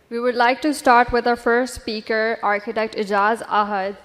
We would like to start with our first speaker, architect Ejaz Ahed,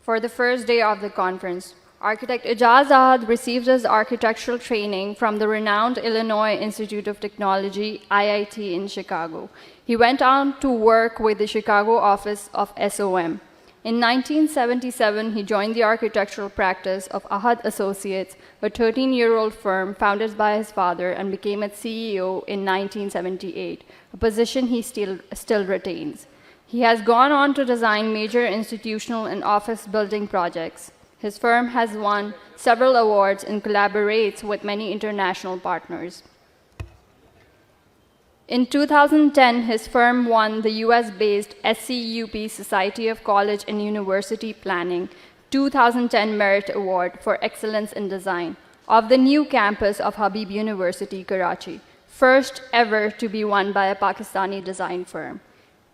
for the first day of the conference. Architect Ejaz Ahed received his architectural training from the renowned Illinois Institute of Technology, IIT in Chicago. He went on to work with the Chicago office of SOM. In 1977, he joined the architectural practice of Ahed Associates, a 13-year-old firm founded by his father, and became its CEO in 1978, a position he still retains. He has gone on to design major institutional and office building projects. His firm has won several awards and collaborates with many international partners. In 2010, his firm won the US-based SCUP Society of College and University Planning 2010 Merit Award for Excellence in Design of the new campus of Habib University, Karachi, first ever to be won by a Pakistani design firm.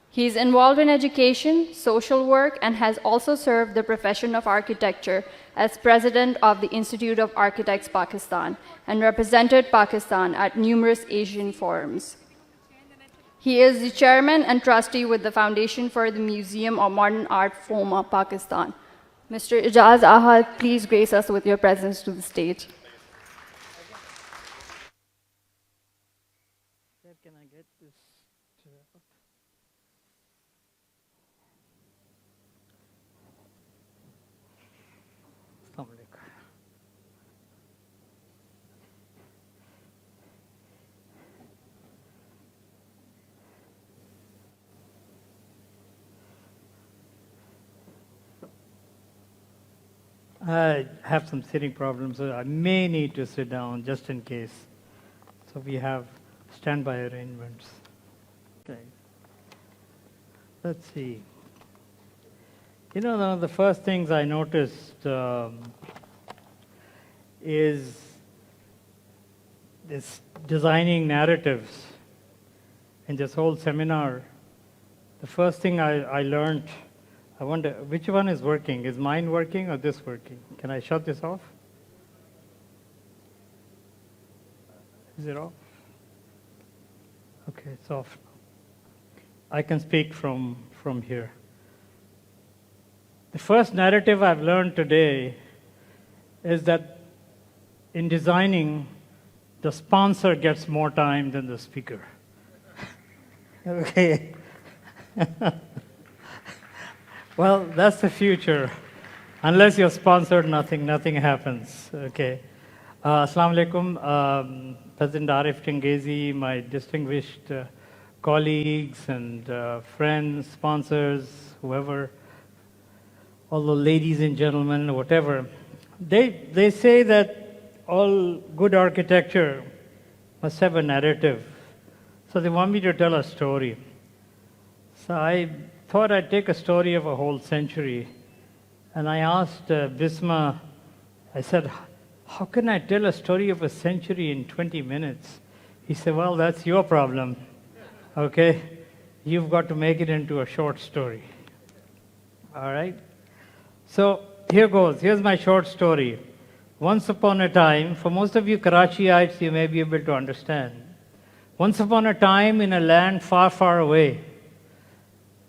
He is involved in education, social work, and has also served the profession of architecture as president of the Institute of Architects Pakistan and represented Pakistan at numerous Asian forums. He is the chairman and trustee with the Foundation for the Museum of Modern Art, FOMA, Pakistan. Mr. Ejaz Ahed, please grace us with your presence to the stage. Can I get this up? Assalamu alaikum. I have some sitting problems, so I may need to sit down just in case. So we have standby arrangements. Okay. Let's see. You know, one of the first things I noticed is this designing narratives in this whole seminar. The first thing I learned, I wonder, which one is working? Is mine working or this working? Can I shut this off? Is it off? Okay, it's off. I can speak from here. The first narrative I've learned today is that in designing, the sponsor gets more time than the speaker. Okay. Well, that's the future. Unless you're sponsored, nothing happens. Okay. Assalamu alaikum. President Arif Tengezi, my distinguished colleagues and friends, sponsors, whoever, all the ladies and gentlemen, whatever. They say that all good architecture must have a narrative. So they want me to tell a story. So I thought I'd take a story of a whole century. And I asked Bisma, I said, how can I tell a story of a century in 20 minutes? He said, well, that's your problem. Okay? You've got to make it into a short story. All right? So here goes. Here's my short story. Once upon a time, for most of you Karachiites, you may be able to understand. Once upon a time, in a land far, far away,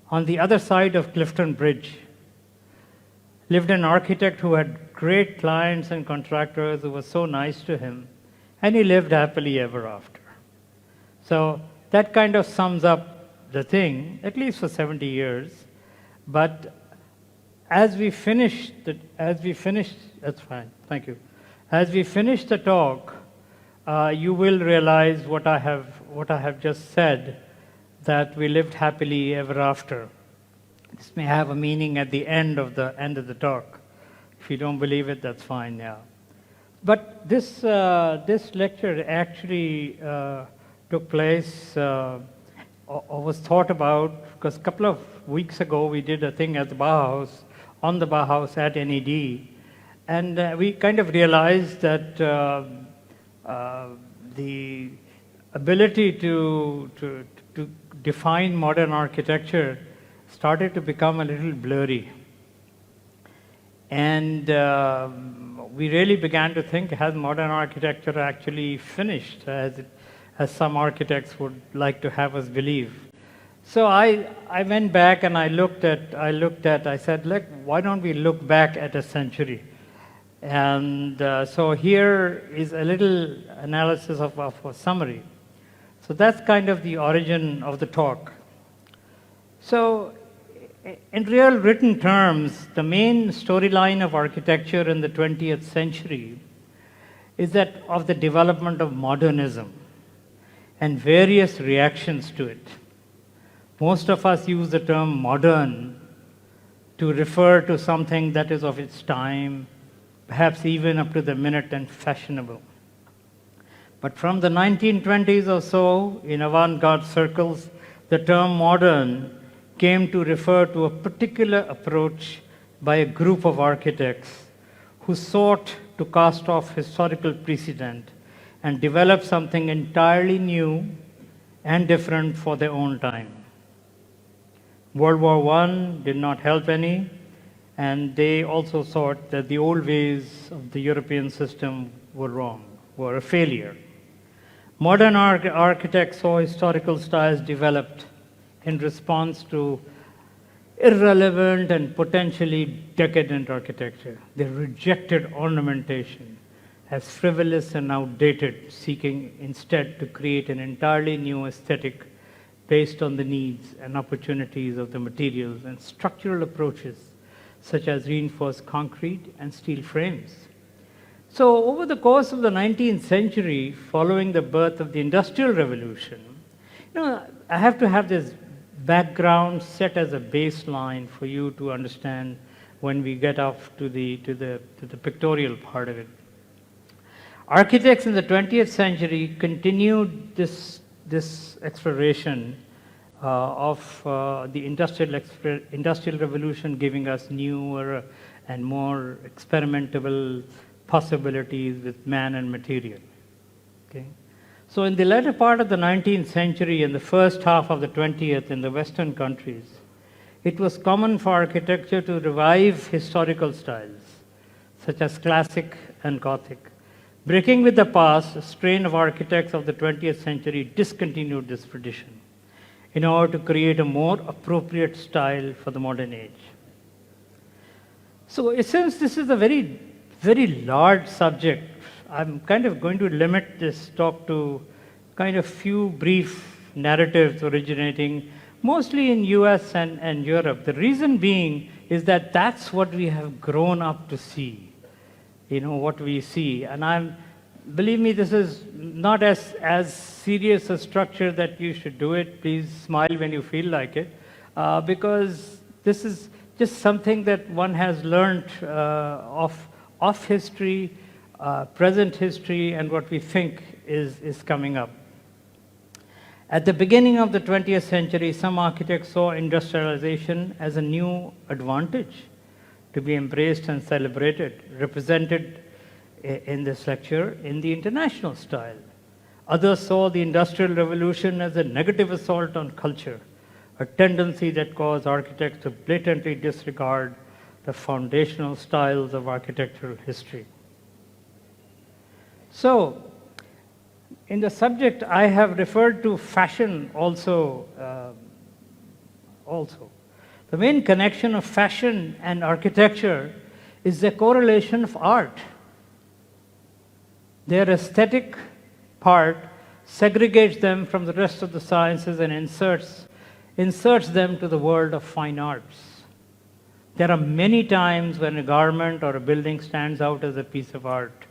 on the other side of Clifton Bridge, lived an architect who had great clients and contractors who were so nice to him, and he lived happily ever after. So that kind of sums up the thing, at least for 70 years. But as we finish, that's fine, thank you. As we finish the talk, you will realize what I have just said, that we lived happily ever after. This may have a meaning at the end of the talk. If you don't believe it, that's fine now. But this lecture actually took place or was thought about because a couple of weeks ago we did a thing at the Bauhaus, on the Bauhaus at NED, and we kind of realized that the ability to define modern architecture started to become a little blurry. And we really began to think, has modern architecture actually finished, as some architects would like to have us believe? So I went back and I said, look, why don't we look back at a century? And so here is a little analysis of a summary. So that's kind of the origin of the talk. So in real written terms, the main storyline of architecture in the 20th century is that of the development of modernism and various reactions to it. Most of us use the term modern to refer to something that is of its time, perhaps even up to the minute and fashionable. But from the 1920s or so, in avant-garde circles, the term modern came to refer to a particular approach by a group of architects who sought to cast off historical precedent and develop something entirely new and different for their own time. World War I did not help any, and they also thought that the old ways of the European system were wrong, were a failure. Modern architects saw historical styles developed in response to irrelevant and potentially decadent architecture. They rejected ornamentation as frivolous and outdated, seeking instead to create an entirely new aesthetic based on the needs and opportunities of the materials and structural approaches such as reinforced concrete and steel frames. So over the course of the 19th century, following the birth of the Industrial Revolution, I have to have this background set as a baseline for you to understand when we get off to the pictorial part of it. Architects in the 20th century continued this exploration of the industrial revolution, giving us newer and more experimentable possibilities with man and material. Okay? So in the latter part of the 19th century and the first half of the 20th in the Western countries, it was common for architecture to revive historical styles, such as classic and Gothic. Breaking with the past, a strain of architects of the 20th century discontinued this tradition in order to create a more appropriate style for the modern age. So since this is a very, very large subject, I'm kind of going to limit this talk to kind of few brief narratives originating mostly in US and Europe. The reason being is that that's what we have grown up to see, what we see. And believe me, this is not as serious a structure that you should do it. Please smile when you feel like it, because this is just something that one has learned of history, present history, and what we think is coming up. At the beginning of the 20th century, some architects saw industrialization as a new advantage to be embraced and celebrated, represented in this lecture in the international style. Others saw the Industrial Revolution as a negative assault on culture, a tendency that caused architects to blatantly disregard the foundational styles of architectural history. So, in the subject, I have referred to fashion also. The main connection of fashion and architecture is the correlation of art. Their aesthetic part segregates them from the rest of the sciences and inserts them to the world of fine arts. There are many times when a garment or a building stands out as a piece of art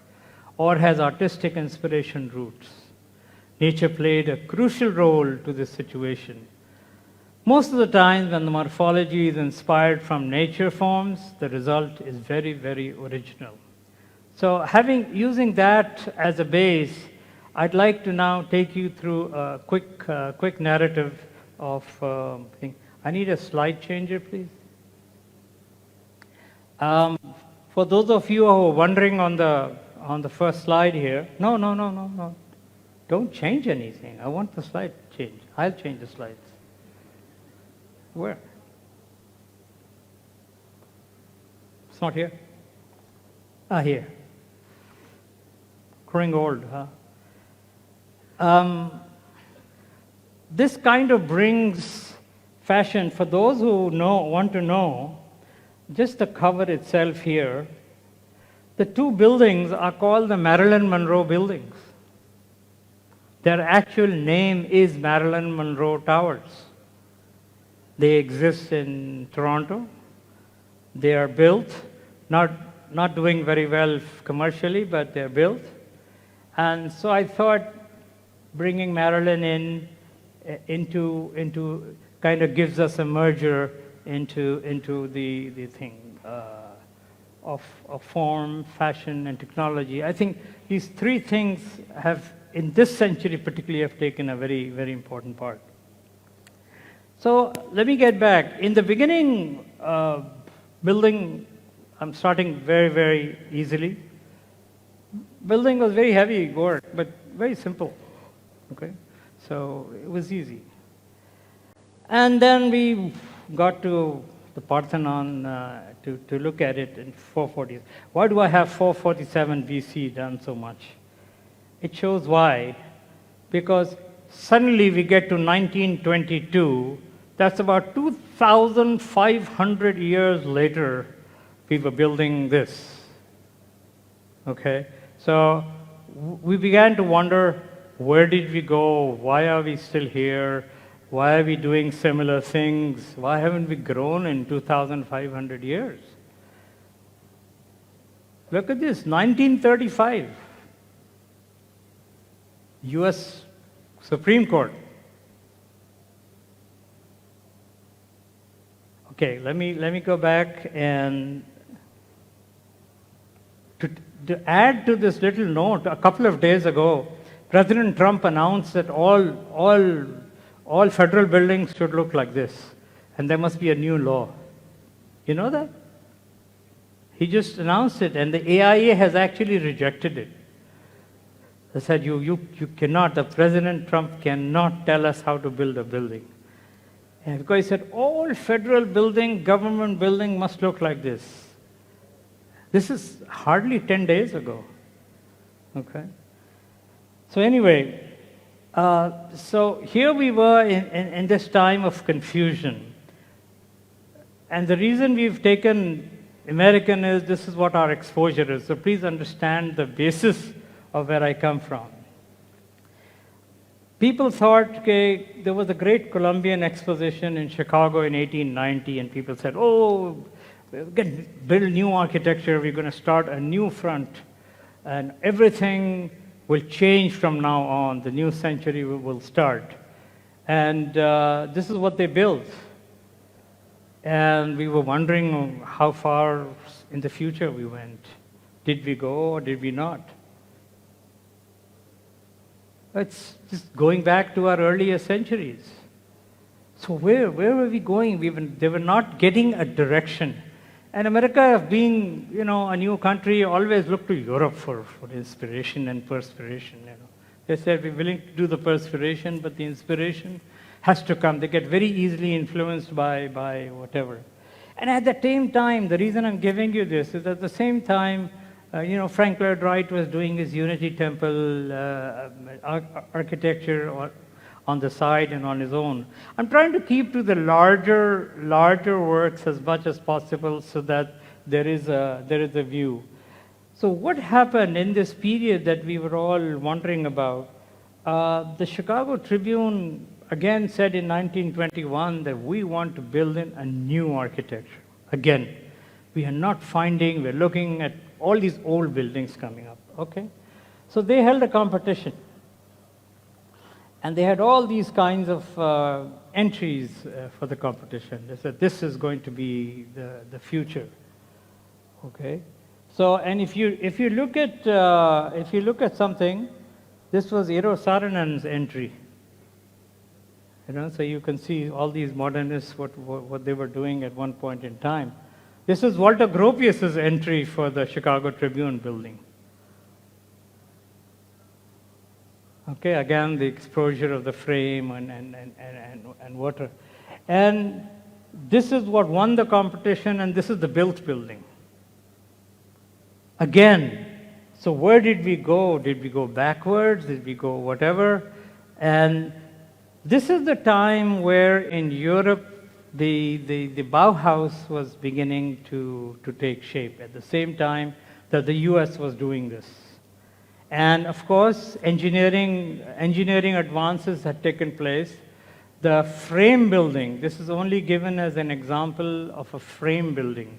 or has artistic inspiration roots. Nature played a crucial role to this situation. Most of the time when the morphology is inspired from nature forms, the result is very, very original. So using that as a base, I'd like to now take you through a quick narrative of I need a slide changer, please. For those of you who are wondering on the first slide here, no. Don't change anything. I want the slide changed. I'll change the slides. Where? It's not here. Here. Growing old, huh? This kind of brings fashion, for those who want to know, just the cover itself here, the two buildings are called the Marilyn Monroe buildings. Their actual name is Marilyn Monroe Towers. They exist in Toronto. They are built, not doing very well commercially, but they're built. And so I thought bringing Marilyn into kind of gives us a merger into the thing of form, fashion, and technology. I think these three things have, in this century particularly, have taken a very, very important part. So let me get back. In the beginning, building, I'm starting very, very easily. Building was very heavy work, but very simple. Okay, so it was easy. And then we got to the Parthenon to look at it in 440. Why do I have 447 BC done so much? It shows why. Because suddenly we get to 1922. That's about 2,500 years later, we were building this. Okay, so we began to wonder, where did we go? Why are we still here? Why are we doing similar things? Why haven't we grown in 2,500 years? Look at this, 1935, US Supreme Court. Okay, let me go back and to add to this little note, a couple of days ago, President Trump announced that all federal buildings should look like this, and there must be a new law. You know that? He just announced it, and the AIA has actually rejected it. They said, you cannot, the President Trump cannot tell us how to build a building. And because he said, all federal building, government building must look like this. This is hardly 10 days ago. Okay? So anyway, so here we were in this time of confusion. And the reason we've taken American is this is what our exposure is. So please understand the basis of where I come from. People thought, okay, there was a great Columbian exposition in Chicago in 1890, and people said, oh, we're going to build new architecture, we're going to start a new front, and everything will change from now on. The new century will start. And this is what they built. And we were wondering how far in the future we went. Did we go or did we not? It's just going back to our earlier centuries. So where were we going? They were not getting a direction. And America, being a new country, always looked to Europe for inspiration and perspiration. They said we're willing to do the perspiration, but the inspiration has to come. They get very easily influenced by whatever. And at the same time, the reason I'm giving you this is at the same time, Frank Lloyd Wright was doing his Unity Temple architecture on the side and on his own. I'm trying to keep to the larger works as much as possible so that there is a view. So what happened in this period that we were all wondering about? The Chicago Tribune again said in 1921 that we want to build in a new architecture. Again, we are not finding, we're looking at all these old buildings coming up, okay? So they held a competition. And they had all these kinds of entries for the competition. They said, this is going to be the future, okay? So, and if you look at something, this was Eero Saarinen's entry. So you can see all these modernists, what they were doing at one point in time. This is Walter Gropius's entry for the Chicago Tribune building. Okay, again, the exposure of the frame and water. And this is what won the competition, and this is the built building. Again, so where did we go? Did we go backwards? Did we go whatever? And this is the time where in Europe the Bauhaus was beginning to take shape at the same time that the US was doing this. And of course, engineering advances had taken place. The frame building, this is only given as an example of a frame building.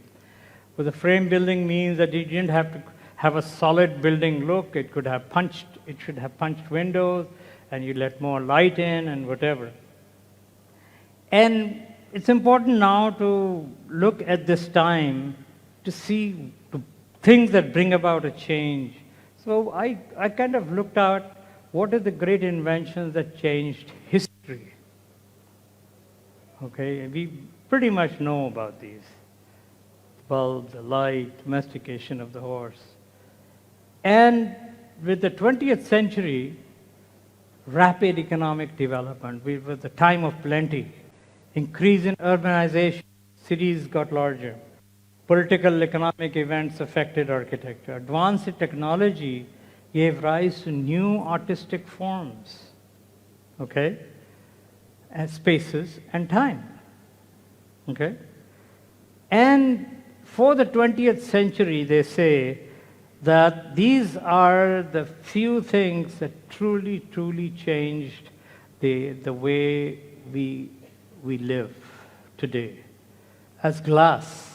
But the frame building means that you didn't have to have a solid building look. It should have punched windows, and you let more light in and whatever. And it's important now to look at this time to see the things that bring about a change. So I kind of looked at what are the great inventions that changed history. Okay, we pretty much know about these. The bulb, the light, domestication of the horse. And with the 20th century, rapid economic development, with the time of plenty, increase in urbanization, cities got larger. Political, economic events affected architecture. Advance in technology gave rise to new artistic forms, okay, and spaces and time, okay? And for the 20th century, they say that these are the few things that truly, truly changed the way we live today. As glass,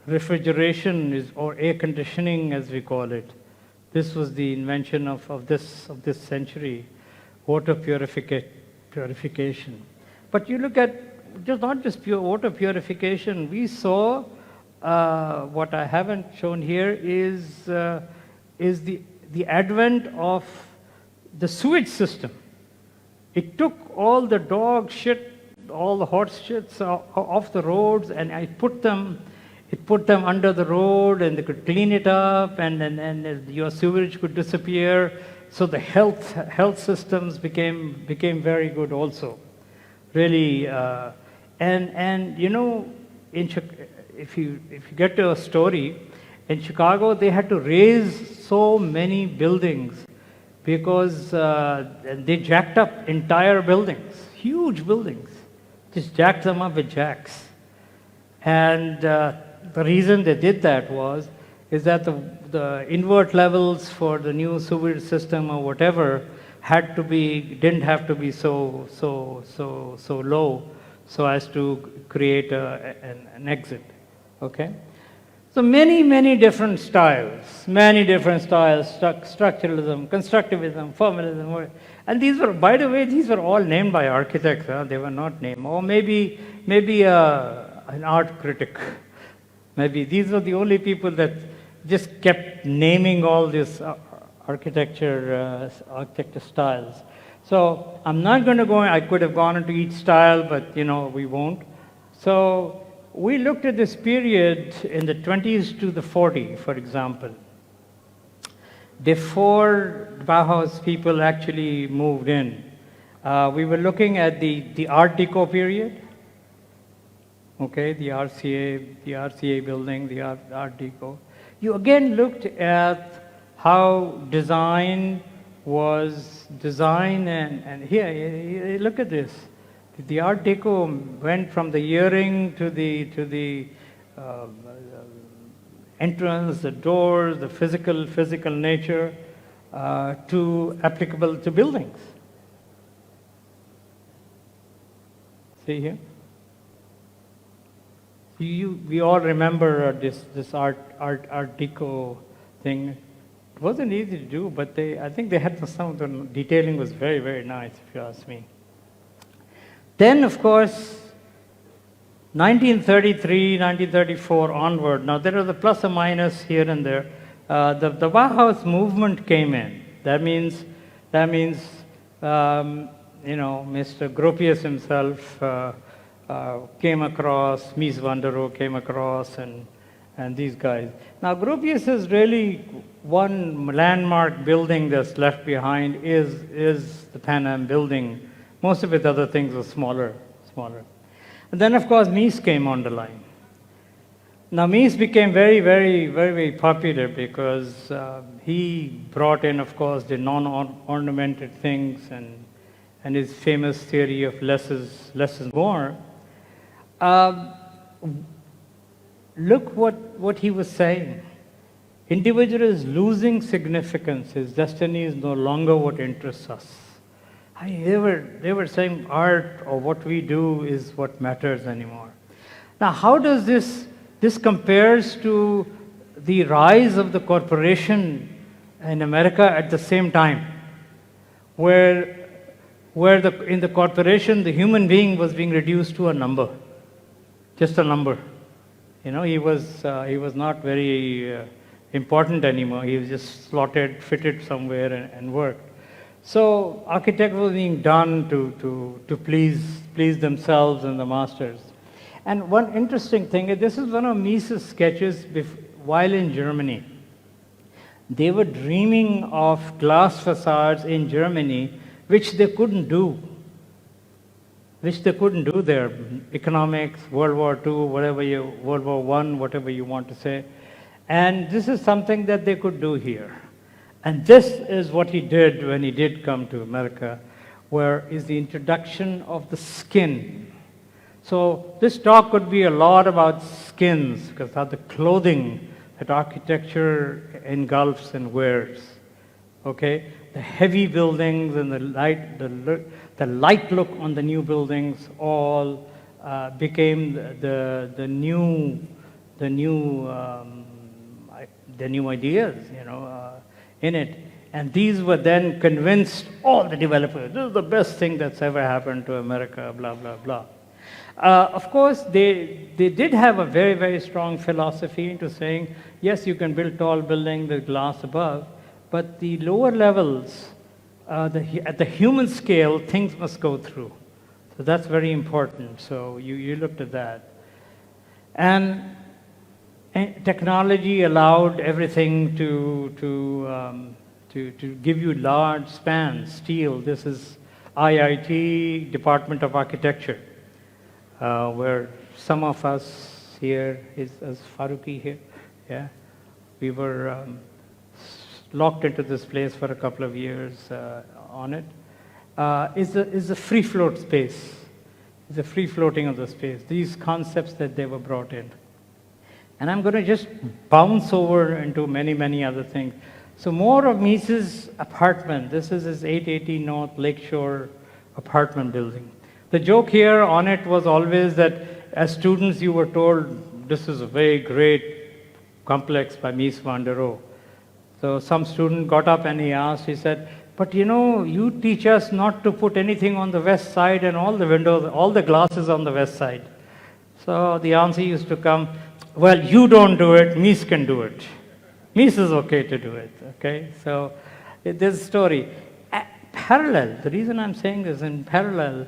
refrigeration is, or air conditioning as we call it, this was the invention of this century, water purification. But you look at not just pure water purification, we saw what I haven't shown here is the advent of the sewage system. It took all the dog shit, all the horse shits off the roads, and it put them under the road, and they could clean it up, and your sewage could disappear. So the health systems became very good also, really. And you know, if you get to a story, in Chicago they had to raise so many buildings because they jacked up entire buildings, huge buildings, just jacked them up with jacks. And the reason they did that is that the invert levels for the new sewage system or whatever didn't have to be so low, so as to create an exit. Okay, so many different styles, structuralism, constructivism, formalism, and these were, by the way, these were all named by architects. They were not named, or maybe an art critic. Maybe these were the only people that just kept naming all these architecture styles. So I'm not going to go. I could have gone into each style, but we won't. So we looked at this period in the 20s to the 40s, for example. Before Bauhaus people actually moved in, we were looking at the Art Deco period. Okay, the RCA building, the Art Deco. You again looked at how design and here, look at this. The Art Deco went from the earring to the entrance, the doors, the physical nature, to applicable to buildings. See here? We all remember this Art Deco thing. It wasn't easy to do, but I think they had some of the detailing was very, very nice, if you ask me. Then, of course, 1933, 1934 onward. Now there was a plus or minus here and there. The Bauhaus movement came in. That means, Mr. Gropius himself came across, Mies van der Rohe came across, and these guys. Now Gropius is really one landmark building that's left behind is the Pan Am building. Most of it, other things were smaller. And then, of course, Mies came on the line. Now, Mies became very, very, very, very popular because he brought in, of course, the non-ornamented things and his famous theory of less is more. Um, Look what he was saying. Individual is losing significance. His destiny is no longer what interests us. They were saying art or what we do is what matters anymore. Now, how does this compares to the rise of the corporation in America at the same time, where in the corporation the human being was being reduced to a number, just a number. You know, he was not very important anymore. He was just slotted, fitted somewhere, and worked. So architect was being done to please themselves and the masters. And one interesting thing, this is one of Mises' sketches while in Germany. They were dreaming of glass facades in Germany, which they couldn't do. There. Economics, World War II, World War I, whatever you want to say. And this is something that they could do here. And this is what he did when he did come to America, where is the introduction of the skin. So this talk could be a lot about skins, because that's the clothing that architecture engulfs and wears. Okay? The heavy buildings and the light look on the new buildings all became the new ideas, in it. And these were then convinced all the developers, this is the best thing that's ever happened to America, blah, blah, blah. Of course, they did have a very, very strong philosophy into saying, yes, you can build tall buildings with glass above, but the lower levels, at the human scale, things must go through. So that's very important. So you looked at that. And technology allowed everything to give you large spans. Steel, this is IIT, Department of Architecture, where some of us here, is Faruqi here? Yeah. We were locked into this place for a couple of years on it. Is a free float space. It's a free floating of the space. These concepts that they were brought in. And I'm going to just bounce over into many, many other things. So more of Mises' apartment. This is his 880 North Lakeshore apartment building. The joke here on it was always that as students you were told this is a very great complex by Mies van der Rohe. So some student got up and he asked, he said, but you teach us not to put anything on the west side and all the windows, all the glasses on the west side. So the answer used to come, well, you don't do it, Mies can do it. Mies is okay to do it, okay? So there's a story. Parallel, the reason I'm saying this, in parallel,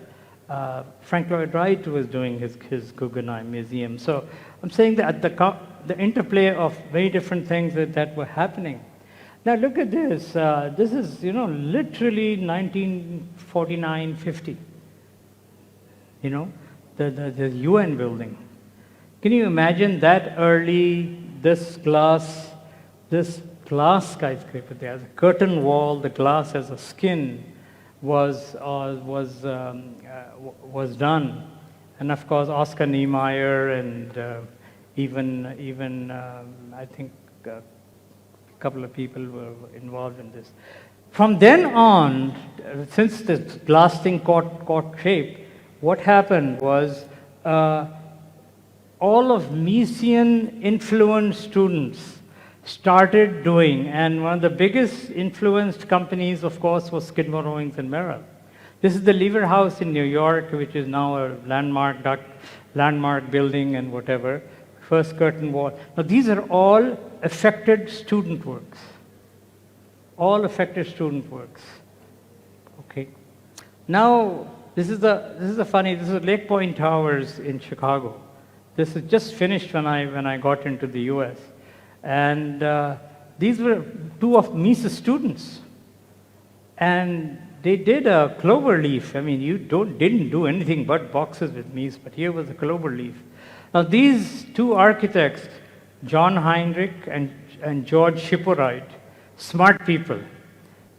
Frank Lloyd Wright was doing his Guggenheim Museum. So I'm saying that the interplay of very different things that were happening. Now look at this. This is, literally 1949, 50. The UN building. Can you imagine that early, this glass skyscraper there, the curtain wall, the glass as a skin was done. And of course, Oscar Niemeyer and even I think a couple of people were involved in this. From then on, since the glass thing caught shape, what happened was all of Miesian influenced students started doing, and one of the biggest influenced companies, of course, was Skidmore, Owings and Merrill. This is the Lever House in New York, which is now a landmark building and whatever. First curtain wall. Now these are all affected student works. All affected student works. Okay. This is Lake Point Towers in Chicago. This is just finished when I got into the US. And these were two of Mises' students. And they did a clover leaf. I mean, you didn't do anything but boxes with Mies, but here was a clover leaf. Now these two architects, John Heinrich and George Shipwright, smart people.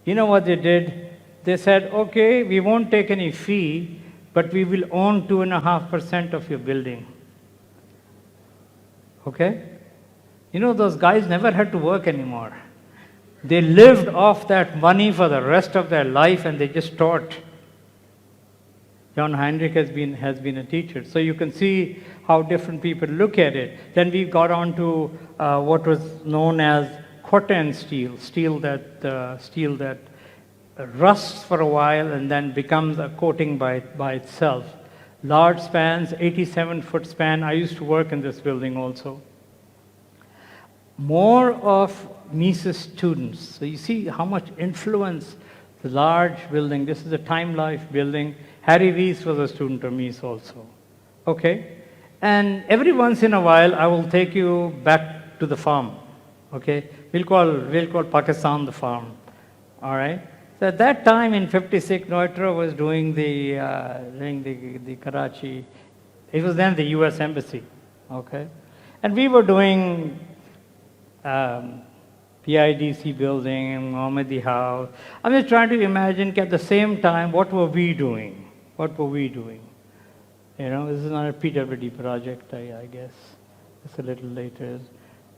You know what they did? They said, okay, we won't take any fee, but we will own 2.5% of your building. Okay? You know, those guys never had to work anymore. They lived off that money for the rest of their life, and they just taught. John Heinrich has been a teacher. So you can see how different people look at it. Then we got on to what was known as corten steel, steel that rusts for a while and then becomes a coating by itself. Large spans, 87-foot span. I used to work in this building also. More of Mises students. So you see how much influence the large building. This is a Time Life building. Harry Rees was a student of Mises also. Okay? And every once in a while, I will take you back to the farm. Okay? We'll call Pakistan the farm. All right? So at that time in 56, Noitra was doing the Karachi. It was then the U.S. Embassy. Okay? And we were doing PIDC building, Mohammadi House. I'm just trying to imagine at the same time, what were we doing? What were we doing? You know, this is not a PWD project, I guess. It's a little later.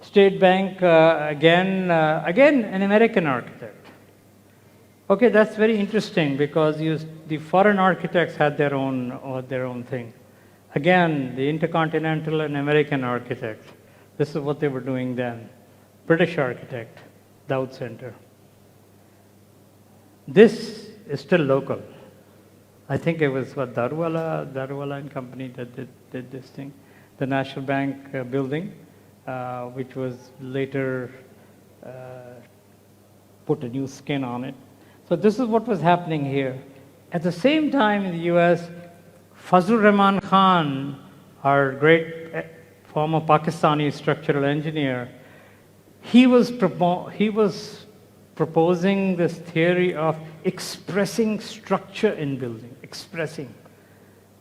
State Bank, again, an American architect. Okay, that's very interesting because the foreign architects had their own thing. Again, the intercontinental and American architect. This is what they were doing then. British architect, Dowd Center. This is still local. I think it was what, Darwala and Company that did this thing. The National Bank building, which was later put a new skin on it. So this is what was happening here. At the same time in the US, Fazlur Rahman Khan, our great former Pakistani structural engineer, he was proposing this theory of expressing structure in building, expressing.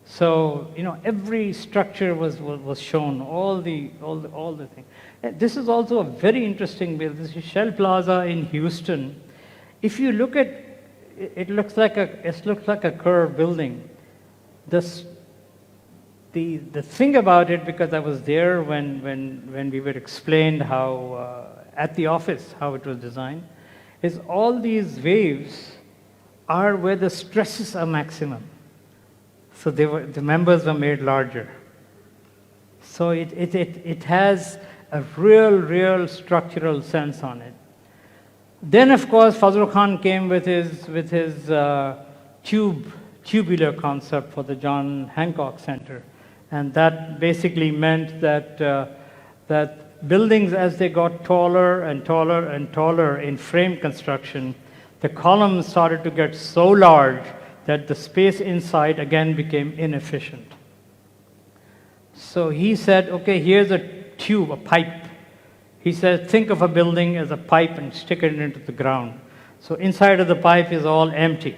So, you know, every structure was shown, all the things. This is also a very interesting building. This is Shell Plaza in Houston. If you look at it, looks like a curved building. The thing about it, because I was there when we were explained how at the office how it was designed, is all these waves are where the stresses are maximum. So the members were made larger. So it has a real structural sense on it. Then, of course, Fazlur Khan came with his tubular concept for the John Hancock Center, and that basically meant that buildings, as they got taller and taller and taller in frame construction, the columns started to get so large that the space inside again became inefficient. So he said, okay, here's a tube, a pipe. He said, think of a building as a pipe and stick it into the ground. So inside of the pipe is all empty.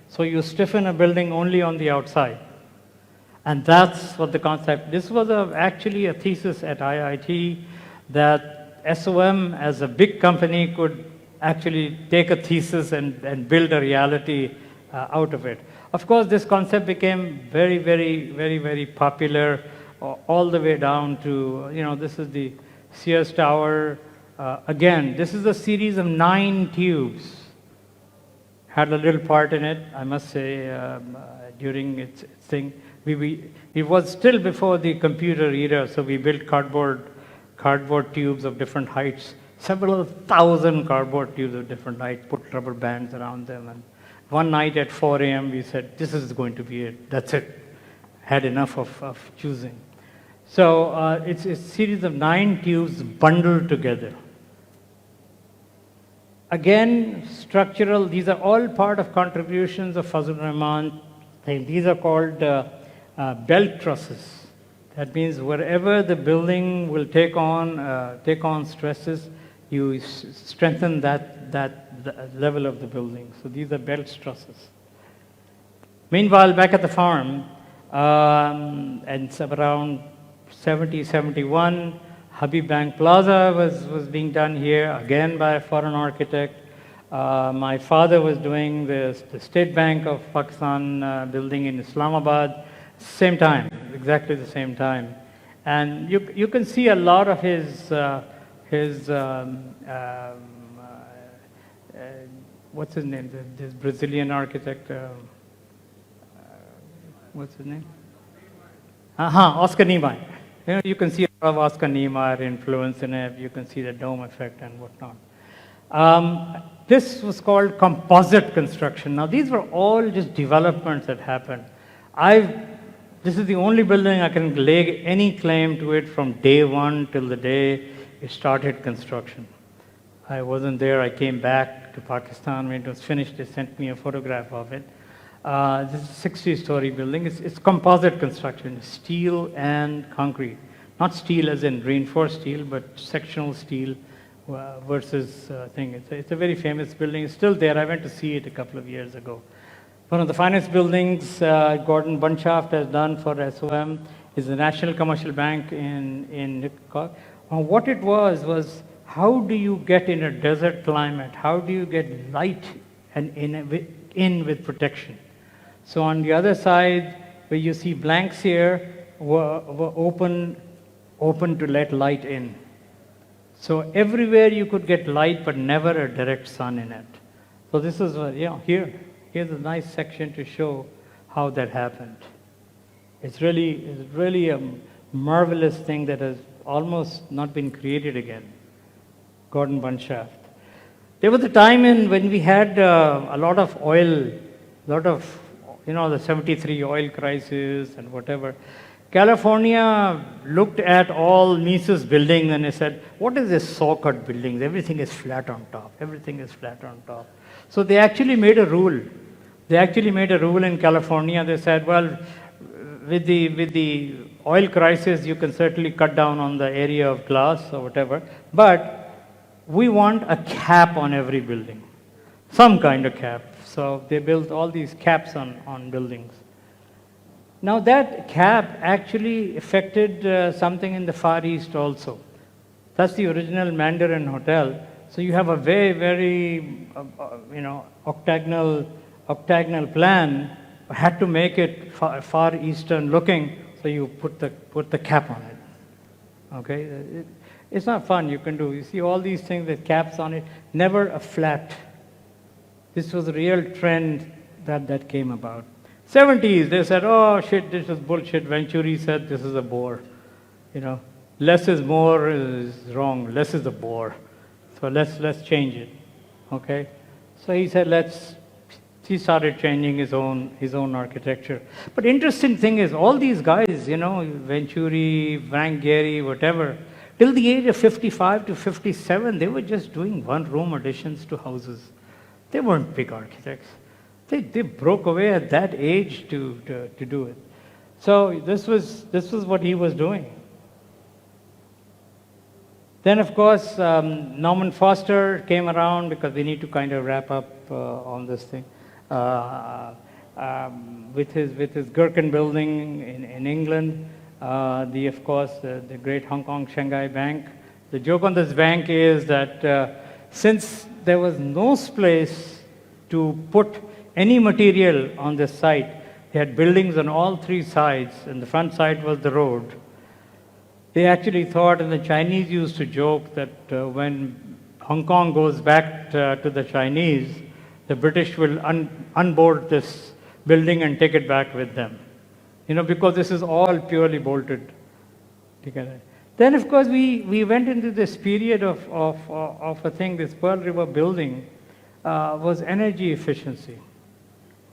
So you stiffen a building only on the outside. And that's what the concept, this was actually a thesis at IIT that SOM as a big company could actually take a thesis and build a reality out of it. Of course, this concept became very popular all the way down to, you know, this is the Sears Tower. Again, this is a series of 9 tubes. Had a little part in it, I must say, during its thing. It was still before the computer era, so we built cardboard tubes of different heights, several thousand cardboard tubes of different heights, put rubber bands around them. And one night at 4 a.m., we said, this is going to be it. That's it. Had enough of choosing. So it's a series of 9 tubes bundled together. Again, structural, these are all part of contributions of Fazlur Rahman. These are called belt trusses. That means wherever the building will take on stresses, you strengthen that level of the building. So these are belt trusses. Meanwhile, back at the farm, and around 70, 71, Habib Bank Plaza was being done here, again by a foreign architect. My father was doing the State Bank of Pakistan building in Islamabad, same time, exactly the same time. And you can see a lot of his what's his name? This Brazilian architect. What's his name? Oscar Niemeyer. You can see a lot of Oscar Niemeyer influence in it. You can see the dome effect and whatnot. This was called composite construction. Now, these were all just developments that happened. This is the only building I can lay any claim to it from day one till the day it started construction. I wasn't there. I came back to Pakistan when it was finished. They sent me a photograph of it. This is a 60-story building. It's composite construction, steel and concrete. Not steel as in reinforced steel, but sectional steel versus thing. It's a very famous building. It's still there. I went to see it a couple of years ago. One of the finest buildings Gordon Bunshaft has done for SOM is the National Commercial Bank in Nipkow. What it was how do you get in a desert climate? How do you get light and in with protection? So on the other side, where you see blanks here, were open to let light in. So everywhere you could get light, but never a direct sun in it. So this is, here's a nice section to show how that happened. It's really a marvelous thing that has almost not been created again. Gordon Bunshaft. There was a time when we had a lot of oil, the 73 oil crisis and whatever. California looked at all Mises buildings and they said, what is this saw-cut buildings? Everything is flat on top. Everything is flat on top. So they actually made a rule. They actually made a rule in California. They said, well, with the oil crisis, you can certainly cut down on the area of glass or whatever, but we want a cap on every building, some kind of cap. So they built all these caps on buildings. Now that cap actually affected something in the Far East also. That's the original Mandarin Hotel. So you have a very, very, octagonal plan. Had to make it far eastern looking, so you put the cap on it. Okay, it's not fun. You can do. You see all these things with caps on it. Never a flat. This was a real trend that came about. 70s, they said, oh shit, this is bullshit. Venturi said this is a bore. Less is more is wrong. Less is a bore. So let's change it. Okay? So he said he started changing his own architecture. But interesting thing is all these guys, Venturi, Frank Gehry, whatever, till the age of 55 to 57, they were just doing one-room additions to houses. They weren't big architects. They broke away at that age to do it. So this was what he was doing. Then, of course, Norman Foster came around because we need to kind of wrap up on this thing. With his Gherkin building in England, the great Hong Kong Shanghai Bank. The joke on this bank is that since there was no place to put any material on this site, they had buildings on all three sides, and the front side was the road. They actually thought, and the Chinese used to joke, that when Hong Kong goes back to the Chinese, the British will unboard this building and take it back with them. Because this is all purely bolted together. Then, of course, we went into this period of a thing, this Pearl River building was energy efficiency.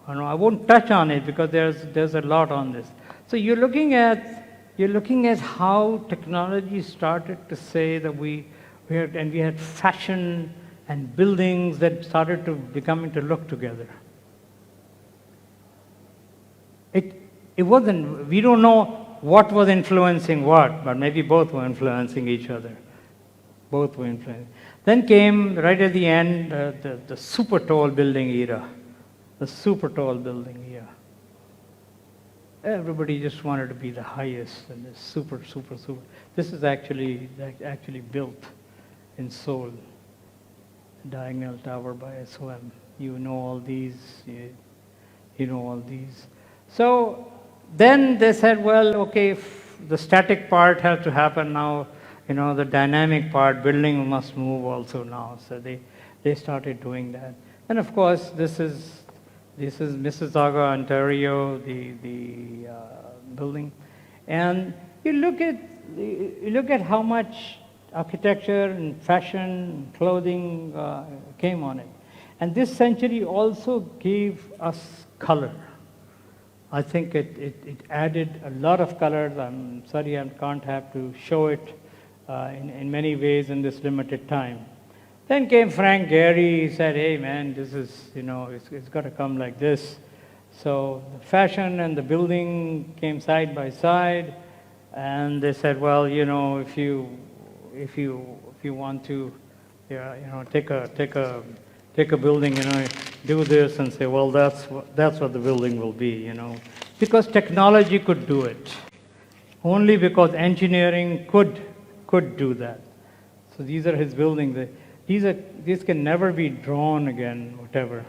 I won't touch on it because there's a lot on this. So you're looking at how technology started to say that we had fashion and buildings that started to becoming to look together. It wasn't, we don't know what was influencing what, but maybe both were influencing each other. Both were influencing. Then came, right at the end, the super tall building era. The super tall building era. Everybody just wanted to be the highest and the super. This is actually built in Seoul. diagonal tower by SOM. You know all these, you know all these. So then they said, well, okay, if the static part has to happen now, the dynamic part, building must move also now. So they started doing that. And of course, this is Mississauga, Ontario, the building. And you look at how much architecture and fashion and clothing came on it. And this century also gave us color. I think it added a lot of colors. I'm sorry I can't have to show it in many ways in this limited time. Then came Frank Gehry. He said, hey man, this is, it's got to come like this. So the fashion and the building came side by side, and they said, well, if you want to, take a building, do this and say, well, that's what the building will be, because technology could do it, only because engineering could do that. So these are his buildings. These can never be drawn again, whatever.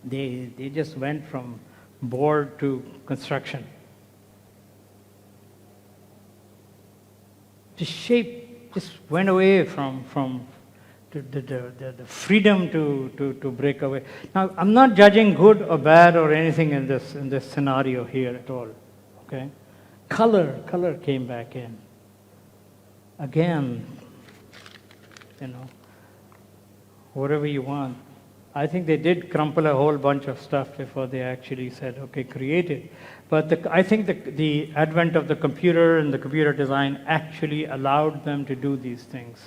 They just went from board to construction. The shape just went away from the freedom to break away. Now, I'm not judging good or bad or anything in this scenario here at all. Okay, color came back in. Again, whatever you want. I think they did crumple a whole bunch of stuff before they actually said, okay, create it. But I think the advent of the computer and the computer design actually allowed them to do these things.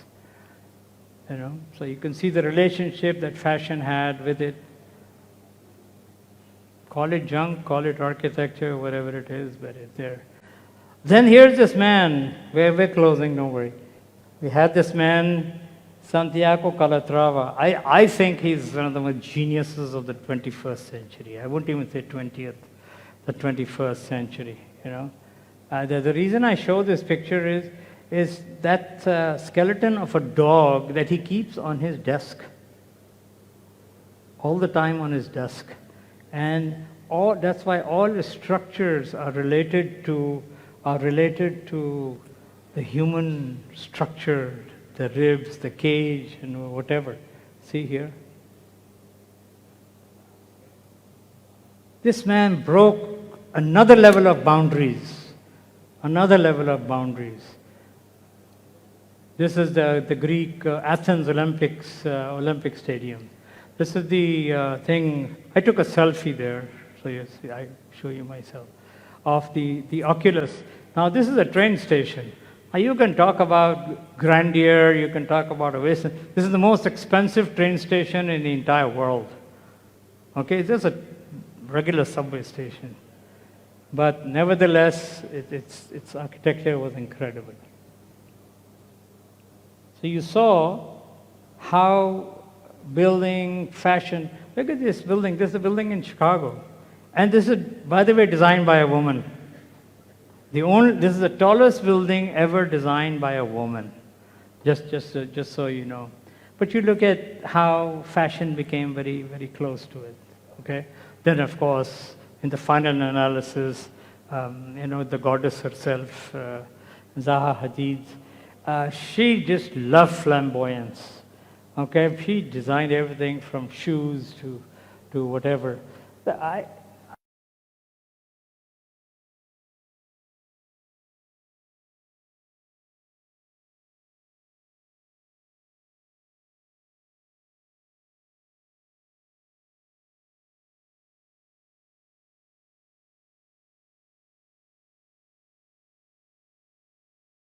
So you can see the relationship that fashion had with it. Call it junk, call it architecture, whatever it is, but it's there. Then here's this man. We're closing, don't worry. We had this man, Santiago Calatrava. I think he's one of the most geniuses of the 21st century. I wouldn't even say 20th, the 21st century, The reason I show this picture is that skeleton of a dog that he keeps on his desk, all the time on his desk. And that's why all the structures are related to the human structure, the ribs, the cage, and whatever. See here? This man broke another level of boundaries. Another level of boundaries. This is the Greek Athens Olympic Stadium. This is the thing. I took a selfie there, so you see, I show you myself, of the Oculus. Now this is a train station. Now you can talk about grandeur, you can talk about oasis. This is the most expensive train station in the entire world. Okay, it's just a regular subway station. But nevertheless, its architecture was incredible. So you saw how building, fashion, look at this building. This is a building in Chicago. And this is, by the way, designed by a woman. This is the tallest building ever designed by a woman, just so you know. But you look at how fashion became very, very close to it. Okay. Then, of course, in the final analysis, the goddess herself, Zaha Hadid, she just loved flamboyance. Okay, she designed everything from shoes to whatever.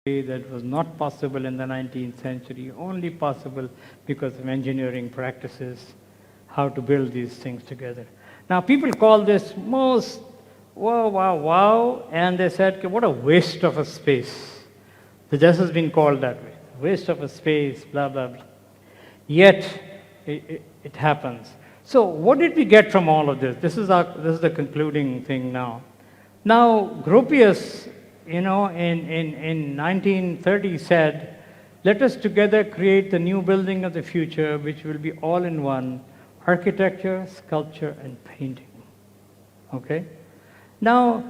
That was not possible in the 19th century, only possible because of engineering practices, how to build these things together. Now, people call this most wow, and they said, okay, what a waste of a space. This has been called that way, waste of a space, blah, blah, blah. Yet, it happens. So, what did we get from all of this? This is the concluding thing now. Now, Gropius, in 1930 said Let us together create the new building of the future, which will be all in one: architecture, sculpture, and painting. Okay? Now,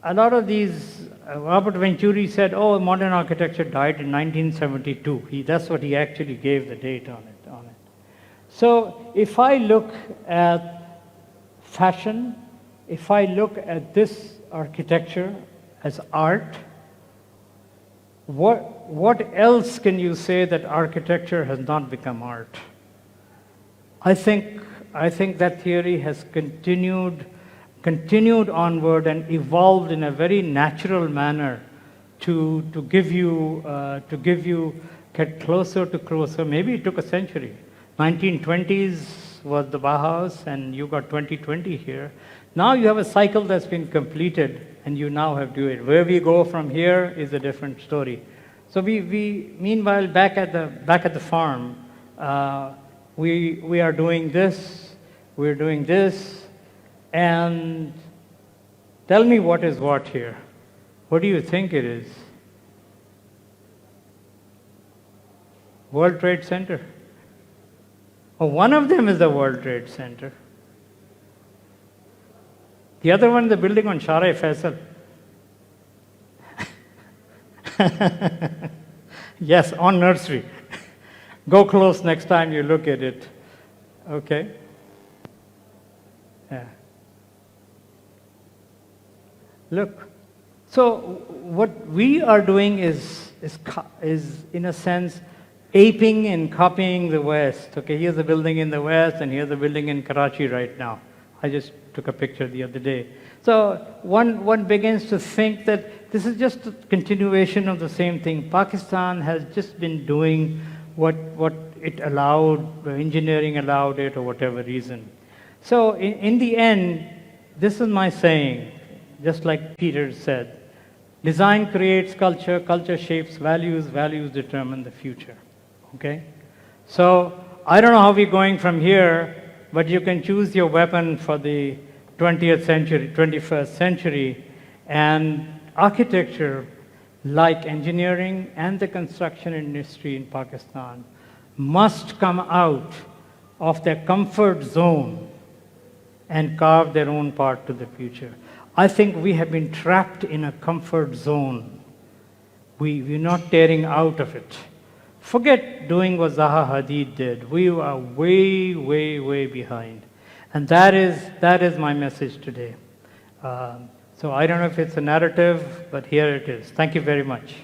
a lot of these, Robert Venturi said, oh, modern architecture died in 1972. That's what he actually gave the date on it. So if I look at fashion, if I look at this architecture as art, what else can you say that architecture has not become art? I think that theory has continued onward and evolved in a very natural manner to give you get closer to closer. Maybe it took a century. 1920s was the Bauhaus, and you got 2020 here. Now you have a cycle that's been completed, and you now have to do it. Where we go from here is a different story. So we meanwhile back at the farm, we are doing this, we're doing this, and tell me what is what here. What do you think it is? World Trade Center. Oh, one of them is the World Trade Center. The other one, the building on Shara Faisal. Yes, on Nursery. Go close next time you look at it. Okay? Yeah. Look. So what we are doing is in a sense aping and copying the West. Okay, here's a building in the West, and here's a building in Karachi right now. I just took a picture the other day. So one begins to think that this is just a continuation of the same thing. Pakistan has just been doing what it allowed, engineering allowed it, or whatever reason. So in the end, this is my saying, just like Peter said, design creates culture, culture shapes values, values determine the future. Okay? So I don't know how we're going from here, but you can choose your weapon for the 20th century, 21st century, and architecture, like engineering and the construction industry in Pakistan, must come out of their comfort zone and carve their own path to the future. I think we have been trapped in a comfort zone. We're not tearing out of it. Forget doing what Zaha Hadid did. We are way, way, way behind. And that is my message today. So I don't know if it's a narrative, but here it is. Thank you very much.